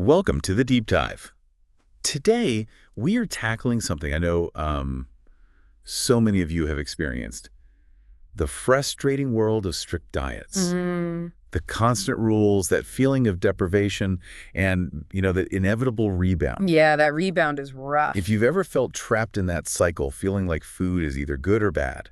Welcome to the Deep Dive. Today, we are tackling something I know so many of you have experienced. The frustrating world of strict diets. The constant rules, that feeling of deprivation, and, the inevitable rebound. Yeah, that rebound is rough. If you've ever felt trapped in that cycle, feeling like food is either good or bad,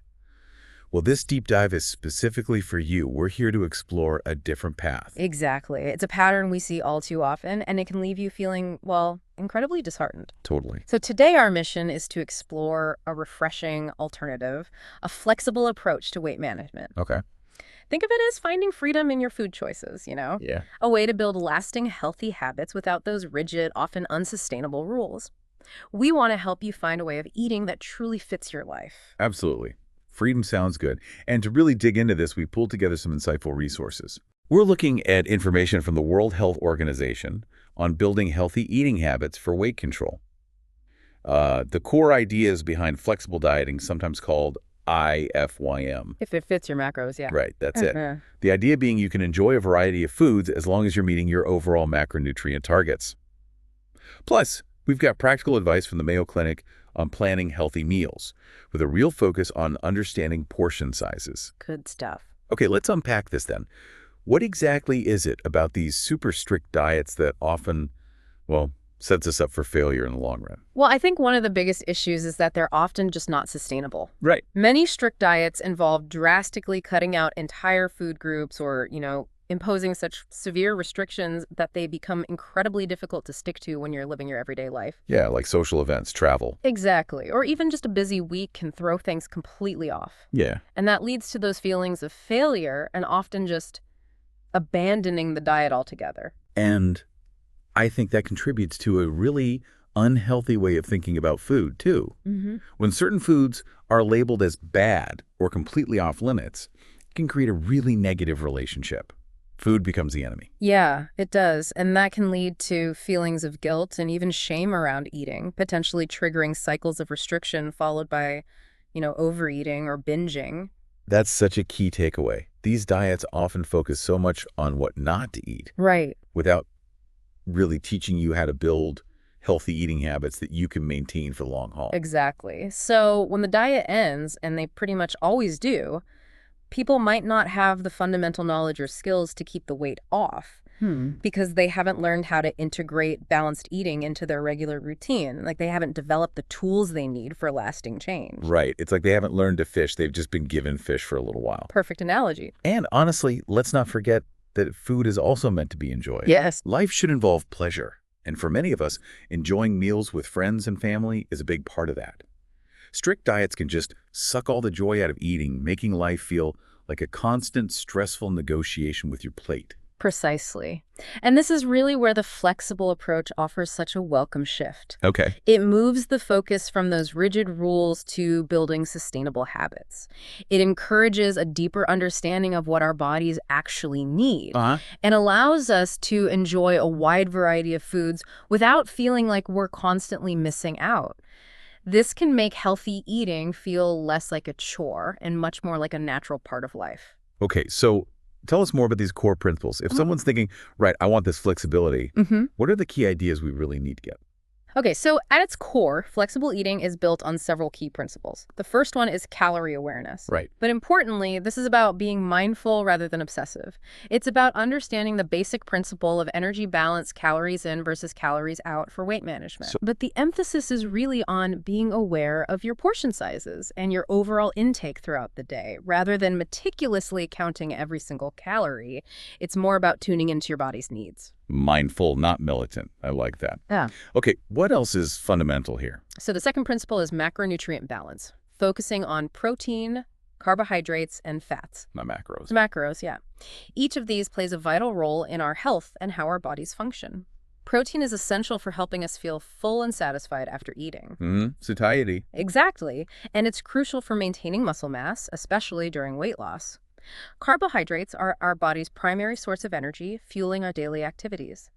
well, this deep dive is specifically for you. We're here to explore a different path. Exactly. It's a pattern we see all too often, and it can leave you feeling, well, incredibly disheartened. Totally. So today our mission is to explore a refreshing alternative, a flexible approach to weight management. Okay. Think of it as finding freedom in your food choices, Yeah. A way to build lasting, healthy habits without those rigid, often unsustainable rules. We want to help you find a way of eating that truly fits your life. Absolutely. Freedom sounds good. And to really dig into this, we pulled together some insightful resources. We're looking at information from the World Health Organization on building healthy eating habits for weight control. The core ideas behind flexible dieting, sometimes called IFYM. If it fits your macros, yeah. Right, that's it. The idea being you can enjoy a variety of foods as long as you're meeting your overall macronutrient targets. Plus, we've got practical advice from the Mayo Clinic on planning healthy meals, with a real focus on understanding portion sizes. Good stuff. Okay, let's unpack this then. What exactly is it about these super strict diets that often, sets us up for failure in the long run? Well, I think one of the biggest issues is that they're often just not sustainable. Right. Many strict diets involve drastically cutting out entire food groups or, imposing such severe restrictions that they become incredibly difficult to stick to when you're living your everyday life. Yeah, like social events, travel. Exactly. Or even just a busy week can throw things completely off. Yeah. And that leads to those feelings of failure and often just abandoning the diet altogether. And I think that contributes to a really unhealthy way of thinking about food, too. When certain foods are labeled as bad or completely off limits, it can create a really negative relationship. Food becomes the enemy. Yeah, it does. And that can lead to feelings of guilt and even shame around eating, potentially triggering cycles of restriction followed by, overeating or binging. That's such a key takeaway. These diets often focus so much on what not to eat. Right. Without really teaching you how to build healthy eating habits that you can maintain for the long haul. Exactly. So when the diet ends, and they pretty much always do, people might not have the fundamental knowledge or skills to keep the weight off because they haven't learned how to integrate balanced eating into their regular routine. Like they haven't developed the tools they need for lasting change. Right. It's like they haven't learned to fish. They've just been given fish for a little while. Perfect analogy. And honestly, let's not forget that food is also meant to be enjoyed. Yes. Life should involve pleasure. And for many of us, enjoying meals with friends and family is a big part of that. Strict diets can just suck all the joy out of eating, making life feel like a constant, stressful negotiation with your plate. Precisely. And this is really where the flexible approach offers such a welcome shift. Okay. It moves the focus from those rigid rules to building sustainable habits. It encourages a deeper understanding of what our bodies actually need and allows us to enjoy a wide variety of foods without feeling like we're constantly missing out. This can make healthy eating feel less like a chore and much more like a natural part of life. Okay, so tell us more about these core principles. If someone's thinking, right, I want this flexibility, what are the key ideas we really need to get? Okay, so at its core, flexible eating is built on several key principles. The first one is calorie awareness. Right. But importantly, this is about being mindful rather than obsessive. It's about understanding the basic principle of energy balance, calories in versus calories out for weight management. But the emphasis is really on being aware of your portion sizes and your overall intake throughout the day. Rather than meticulously counting every single calorie, it's more about tuning into your body's needs. Mindful, not militant. I like that. Yeah. Okay, what else is fundamental here? So the second principle is macronutrient balance, focusing on protein, carbohydrates, and fats. My macros. Macros, yeah. Each of these plays a vital role in our health and how our bodies function. Protein is essential for helping us feel full and satisfied after eating. Satiety. Exactly. And it's crucial for maintaining muscle mass, especially during weight loss. Carbohydrates are our body's primary source of energy, fueling our daily activities.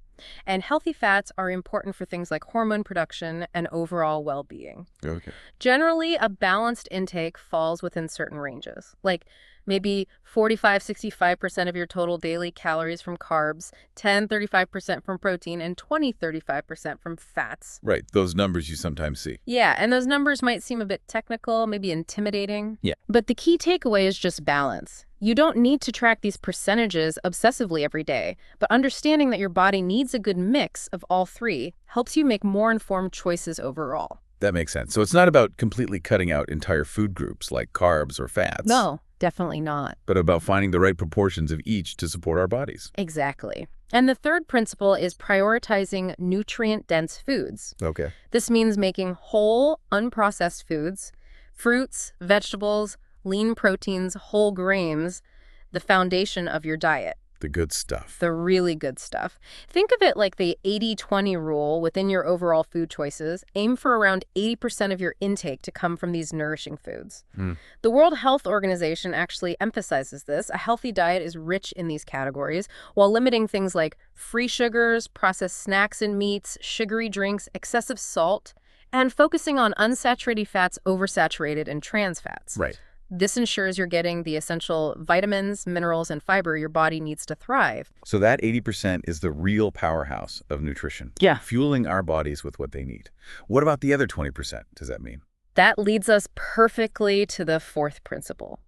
And healthy fats are important for things like hormone production and overall well-being. Okay. Generally, a balanced intake falls within certain ranges, like maybe 45-65% of your total daily calories from carbs, 10-35% from protein, and 20-35% from fats. Right, those numbers you sometimes see. Yeah, and those numbers might seem a bit technical, maybe intimidating. Yeah. But the key takeaway is just balance. You don't need to track these percentages obsessively every day, but understanding that your body needs a good mix of all three helps you make more informed choices overall. That makes sense. So it's not about completely cutting out entire food groups like carbs or fats. No, definitely not. But about finding the right proportions of each to support our bodies. Exactly. And the third principle is prioritizing nutrient-dense foods. Okay. This means making whole, unprocessed foods, fruits, vegetables, lean proteins, whole grains, the foundation of your diet. The good stuff. The really good stuff. Think of it like the 80-20 rule within your overall food choices. Aim for around 80% of your intake to come from these nourishing foods. The World Health Organization actually emphasizes this. A healthy diet is rich in these categories, while limiting things like free sugars, processed snacks and meats, sugary drinks, excessive salt, and focusing on unsaturated fats, oversaturated, and trans fats. Right. This ensures you're getting the essential vitamins, minerals, and fiber your body needs to thrive. So that 80% is the real powerhouse of nutrition. Yeah. Fueling our bodies with what they need. What about the other 20%, does that mean? That leads us perfectly to the fourth principle.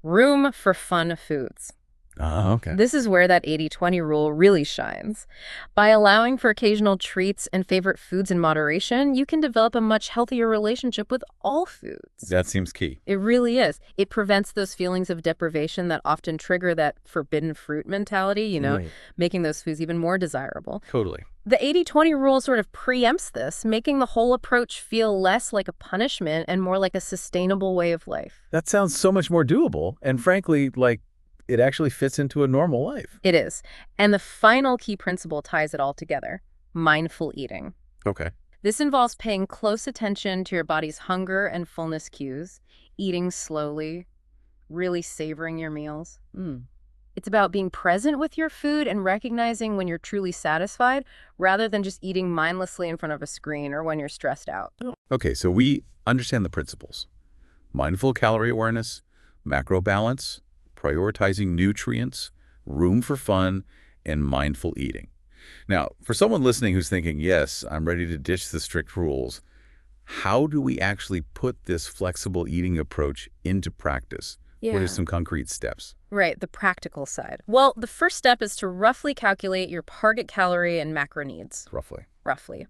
Room for fun foods. Oh, okay. This is where that 80-20 rule really shines. By allowing for occasional treats and favorite foods in moderation, you can develop a much healthier relationship with all foods. That seems key. It really is. It prevents those feelings of deprivation that often trigger that forbidden fruit mentality, Right. making those foods even more desirable. Totally. The 80-20 rule sort of preempts this, making the whole approach feel less like a punishment and more like a sustainable way of life. That sounds so much more doable, and frankly, like it actually fits into a normal life. It is. And the final key principle ties it all together: mindful eating. Okay. This involves paying close attention to your body's hunger and fullness cues, eating slowly, really savoring your meals. It's about being present with your food and recognizing when you're truly satisfied rather than just eating mindlessly in front of a screen or when you're stressed out. Okay, so we understand the principles. Mindful calorie awareness, macro balance, prioritizing nutrients, room for fun, and mindful eating. Now, for someone listening who's thinking, yes, I'm ready to ditch the strict rules, how do we actually put this flexible eating approach into practice? Yeah. What are some concrete steps? Right, the practical side. Well, the first step is to roughly calculate your target calorie and macro needs. Roughly.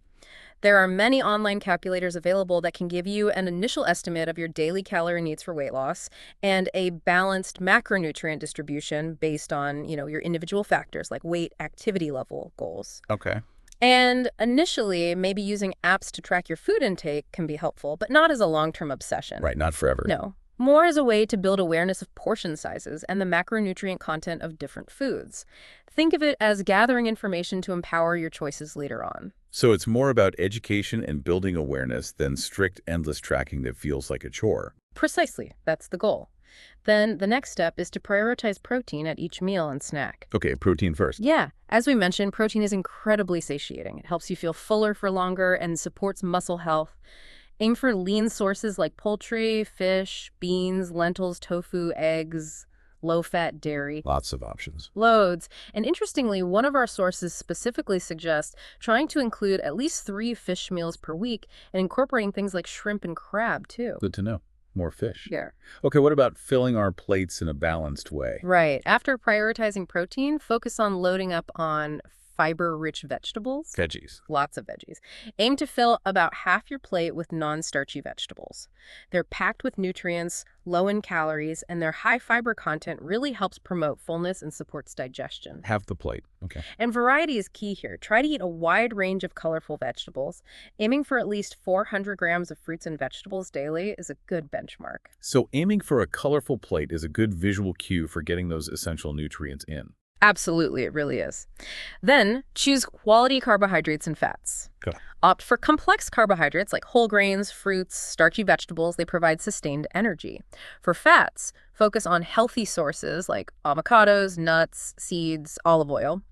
There are many online calculators available that can give you an initial estimate of your daily calorie needs for weight loss and a balanced macronutrient distribution based on, your individual factors like weight, activity level goals. Okay. And initially, maybe using apps to track your food intake can be helpful, but not as a long-term obsession. Right, not forever. No. More as a way to build awareness of portion sizes and the macronutrient content of different foods. Think of it as gathering information to empower your choices later on. So it's more about education and building awareness than strict, endless tracking that feels like a chore. Precisely. That's the goal. Then the next step is to prioritize protein at each meal and snack. Okay, protein first. Yeah. As we mentioned, protein is incredibly satiating. It helps you feel fuller for longer and supports muscle health. Aim for lean sources like poultry, fish, beans, lentils, tofu, eggs, low-fat dairy. Lots of options. Loads. And interestingly, one of our sources specifically suggests trying to include at least 3 fish meals per week and incorporating things like shrimp and crab, too. Good to know. More fish. Yeah. Okay, what about filling our plates in a balanced way? Right. After prioritizing protein, focus on loading up on fiber-rich vegetables. Veggies. Lots of veggies. Aim to fill about half your plate with non-starchy vegetables. They're packed with nutrients, low in calories, and their high fiber content really helps promote fullness and supports digestion. Half the plate. Okay. And variety is key here. Try to eat a wide range of colorful vegetables. Aiming for at least 400 grams of fruits and vegetables daily is a good benchmark. So aiming for a colorful plate is a good visual cue for getting those essential nutrients in. Absolutely, it really is. Then, choose quality carbohydrates and fats. Good. Opt for complex carbohydrates like whole grains, fruits, starchy vegetables. They provide sustained energy. For fats, focus on healthy sources like avocados, nuts, seeds, olive oil,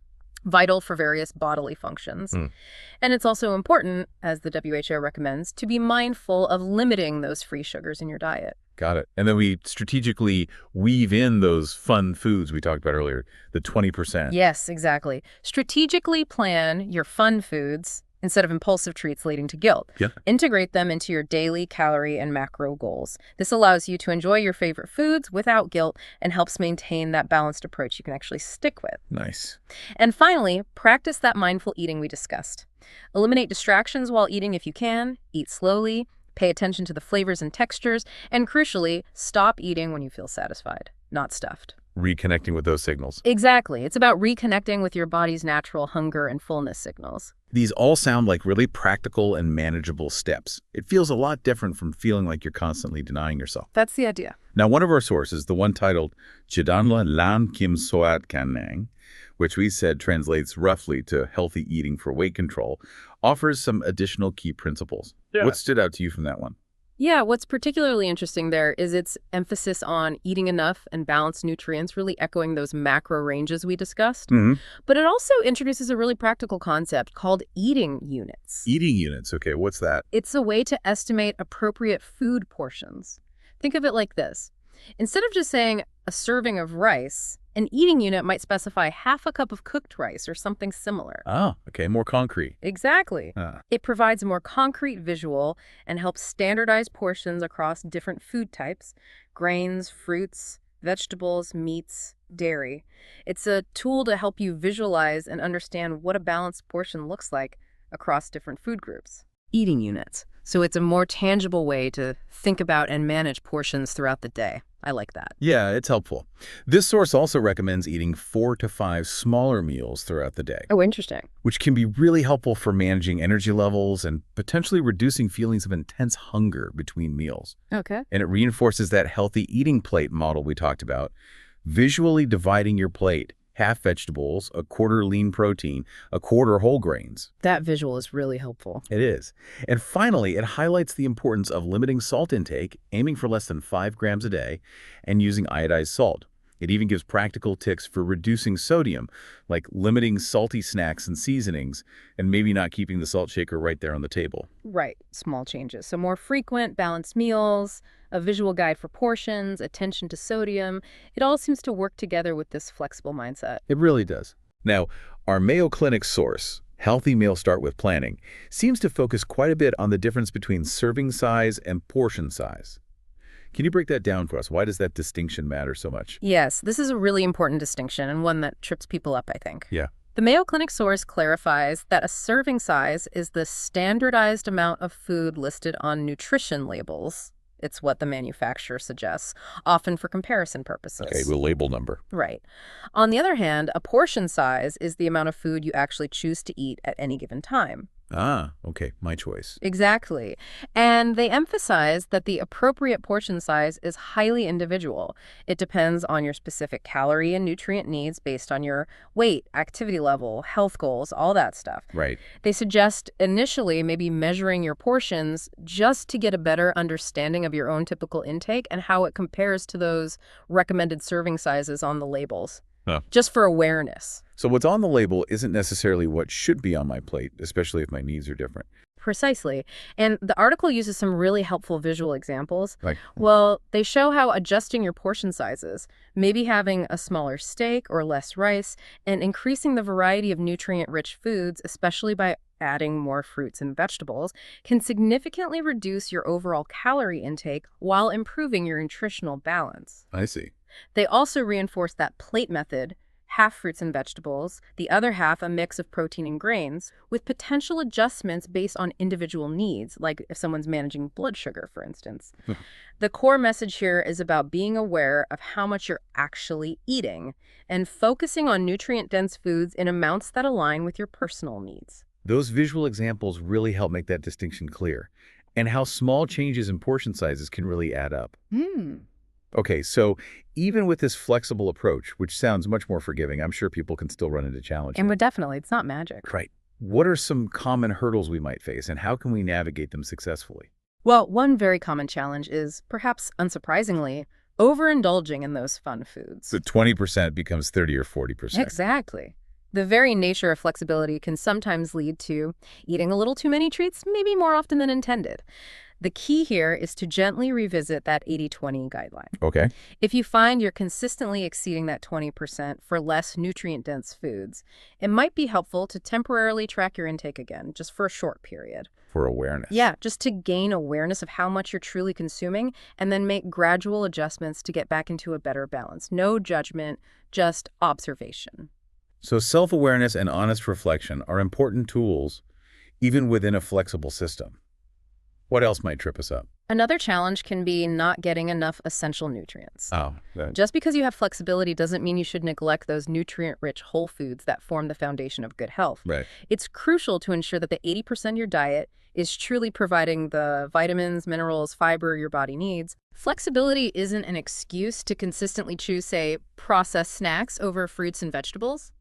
vital for various bodily functions. And it's also important, as the WHO recommends, to be mindful of limiting those free sugars in your diet. Got it. And then we strategically weave in those fun foods we talked about earlier, the 20%. Yes, exactly. Strategically plan your fun foods instead of impulsive treats leading to guilt. Yeah. Integrate them into your daily calorie and macro goals. This allows you to enjoy your favorite foods without guilt and helps maintain that balanced approach you can actually stick with. Nice. And finally, practice that mindful eating we discussed. Eliminate distractions while eating if you can, eat slowly, pay attention to the flavors and textures, and crucially, stop eating when you feel satisfied, not stuffed. Reconnecting with those signals. Exactly. It's about reconnecting with your body's natural hunger and fullness signals. These all sound like really practical and manageable steps. It feels a lot different from feeling like you're constantly denying yourself. That's the idea. Now, one of our sources, the one titled Chidanla Lam Kim Soat Kanang, which we said translates roughly to healthy eating for weight control, offers some additional key principles. Yeah. What stood out to you from that one? Yeah, what's particularly interesting there is its emphasis on eating enough and balanced nutrients, really echoing those macro ranges we discussed. But it also introduces a really practical concept called eating units. Eating units. Okay, what's that? It's a way to estimate appropriate food portions. Think of it like this. Instead of just saying a serving of rice, an eating unit might specify half a cup of cooked rice or something similar. Oh, okay, more concrete. Exactly. It provides a more concrete visual and helps standardize portions across different food types, grains, fruits, vegetables, meats, dairy. It's a tool to help you visualize and understand what a balanced portion looks like across different food groups. Eating units. So it's a more tangible way to think about and manage portions throughout the day. I like that. Yeah, it's helpful. This source also recommends eating 4 to 5 smaller meals throughout the day, Oh, interesting. which can be really helpful for managing energy levels and potentially reducing feelings of intense hunger between meals. Okay. And it reinforces that healthy eating plate model we talked about, visually dividing your plate, half vegetables, a quarter lean protein, a quarter whole grains. That visual is really helpful. It is. And finally, it highlights the importance of limiting salt intake, aiming for less than 5 grams a day, and using iodized salt. It even gives practical tips for reducing sodium, like limiting salty snacks and seasonings, and maybe not keeping the salt shaker right there on the table. Right. Small changes. So more frequent, balanced meals, a visual guide for portions, attention to sodium. It all seems to work together with this flexible mindset. It really does. Now, our Mayo Clinic source, Healthy Meal Start with Planning, seems to focus quite a bit on the difference between serving size and portion size. Can you break that down for us? Why does that distinction matter so much? Yes, this is a really important distinction and one that trips people up, I think. Yeah. The Mayo Clinic source clarifies that a serving size is the standardized amount of food listed on nutrition labels. It's what the manufacturer suggests, often for comparison purposes. Okay, with label number. Right. On the other hand, a portion size is the amount of food you actually choose to eat at any given time. Ah, okay, my choice. Exactly. And they emphasize that the appropriate portion size is highly individual. It depends on your specific calorie and nutrient needs based on your weight, activity level, health goals, all that stuff. Right. They suggest initially maybe measuring your portions just to get a better understanding of your own typical intake and how it compares to those recommended serving sizes on the labels. Just for awareness. So what's on the label isn't necessarily what should be on my plate, especially if my needs are different. Precisely. And the article uses some really helpful visual examples. Like, Well, they show how adjusting your portion sizes, maybe having a smaller steak or less rice, and increasing the variety of nutrient-rich foods, especially by adding more fruits and vegetables, can significantly reduce your overall calorie intake while improving your nutritional balance. I see. They also reinforce that plate method, half fruits and vegetables, the other half a mix of protein and grains, with potential adjustments based on individual needs, like if someone's managing blood sugar, for instance. The core message here is about being aware of how much you're actually eating and focusing on nutrient-dense foods in amounts that align with your personal needs. Those visual examples really help make that distinction clear, and how small changes in portion sizes can really add up. Okay, so even with this flexible approach, which sounds much more forgiving, I'm sure people can still run into challenges. And definitely, it's not magic. Right. What are some common hurdles we might face, and how can we navigate them successfully? Well, one very common challenge is, perhaps unsurprisingly, overindulging in those fun foods. So 20% becomes 30 or 40%. Exactly. The very nature of flexibility can sometimes lead to eating a little too many treats, maybe more often than intended. The key here is to gently revisit that 80-20 guideline. Okay. If you find you're consistently exceeding that 20% for less nutrient-dense foods, it might be helpful to temporarily track your intake again, just for a short period. For awareness. Yeah, just to gain awareness of how much you're truly consuming and then make gradual adjustments to get back into a better balance. No judgment, just observation. So self-awareness and honest reflection are important tools, even within a flexible system. What else might trip us up? Another challenge can be not getting enough essential nutrients. That. Just because you have flexibility doesn't mean you should neglect those nutrient-rich whole foods that form the foundation of good health. Right. It's crucial to ensure that the 80% of your diet is truly providing the vitamins, minerals, fiber your body needs. Flexibility isn't an excuse to consistently choose, say, processed snacks over fruits and vegetables.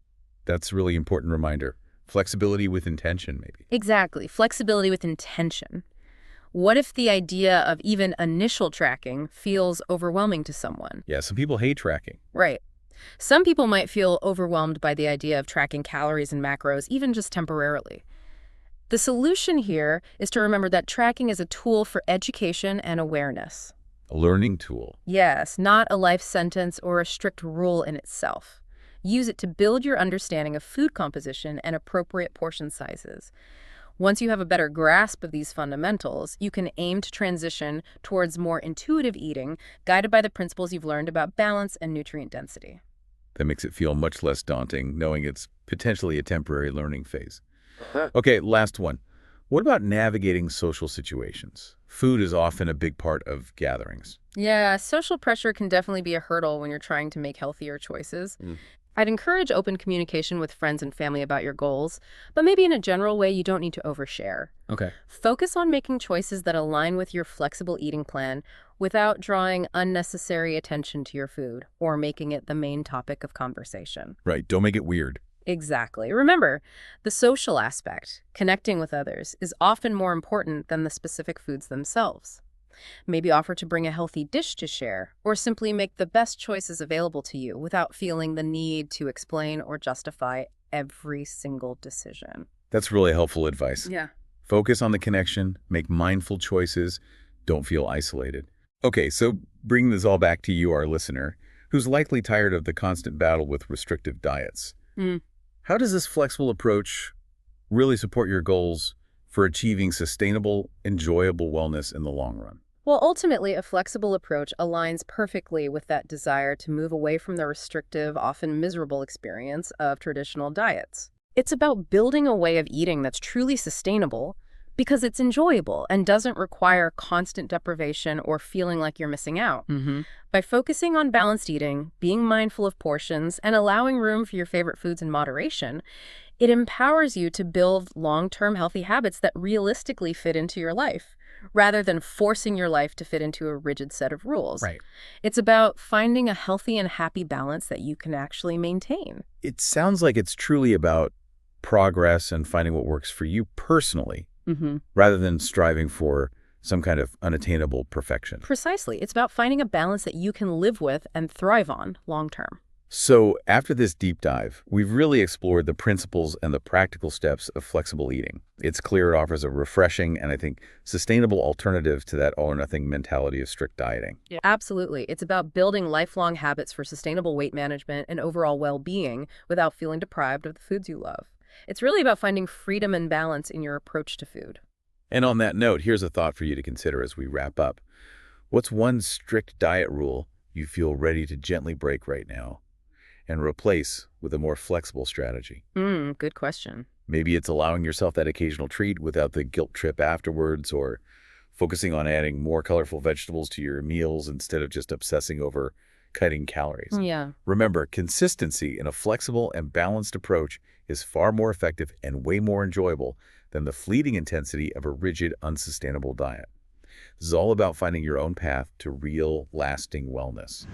That's a really important reminder. Flexibility with intention, maybe. Exactly. Flexibility with intention. What if the idea of even initial tracking feels overwhelming to someone? Yeah, some people hate tracking. Right. Some people might feel overwhelmed by the idea of tracking calories and macros, even just temporarily. The solution here is to remember that tracking is a tool for education and awareness. A learning tool. Yes, not a life sentence or a strict rule in itself. Use it to build your understanding of food composition and appropriate portion sizes. Once you have a better grasp of these fundamentals, you can aim to transition towards more intuitive eating, guided by the principles you've learned about balance and nutrient density. That makes it feel much less daunting, knowing it's potentially a temporary learning phase. Okay, last one. What about navigating social situations? Food is often a big part of gatherings. Yeah, social pressure can definitely be a hurdle when you're trying to make healthier choices. I'd encourage open communication with friends and family about your goals, but maybe in a general way you don't need to overshare. Okay. Focus on making choices that align with your flexible eating plan without drawing unnecessary attention to your food or making it the main topic of conversation. Right, don't make it weird. Exactly. Remember, the social aspect, connecting with others, is often more important than the specific foods themselves. Maybe offer to bring a healthy dish to share, or simply make the best choices available to you without feeling the need to explain or justify every single decision. That's really helpful advice. Yeah. Focus on the connection, make mindful choices, don't feel isolated. Okay, so bring this all back to you, our listener, who's likely tired of the constant battle with restrictive diets. How does this flexible approach really support your goals for achieving sustainable, enjoyable wellness in the long run? Well, ultimately, a flexible approach aligns perfectly with that desire to move away from the restrictive, often miserable experience of traditional diets. It's about building a way of eating that's truly sustainable because it's enjoyable and doesn't require constant deprivation or feeling like you're missing out. By focusing on balanced eating, being mindful of portions, and allowing room for your favorite foods in moderation, it empowers you to build long-term healthy habits that realistically fit into your life, rather than forcing your life to fit into a rigid set of rules. Right. It's about finding a healthy and happy balance that you can actually maintain. It sounds like it's truly about progress and finding what works for you personally, rather than striving for some kind of unattainable perfection. Precisely. It's about finding a balance that you can live with and thrive on long-term. So after this deep dive, we've really explored the principles and the practical steps of flexible eating. It's clear it offers a refreshing and, I think, sustainable alternative to that all-or-nothing mentality of strict dieting. Yeah. Absolutely. It's about building lifelong habits for sustainable weight management and overall well-being without feeling deprived of the foods you love. It's really about finding freedom and balance in your approach to food. And on that note, here's a thought for you to consider as we wrap up. What's one strict diet rule you feel ready to gently break right now and replace with a more flexible strategy? Good question. Maybe it's allowing yourself that occasional treat without the guilt trip afterwards, or focusing on adding more colorful vegetables to your meals instead of just obsessing over cutting calories. Yeah. Remember, consistency in a flexible and balanced approach is far more effective and way more enjoyable than the fleeting intensity of a rigid, unsustainable diet. This is all about finding your own path to real, lasting wellness.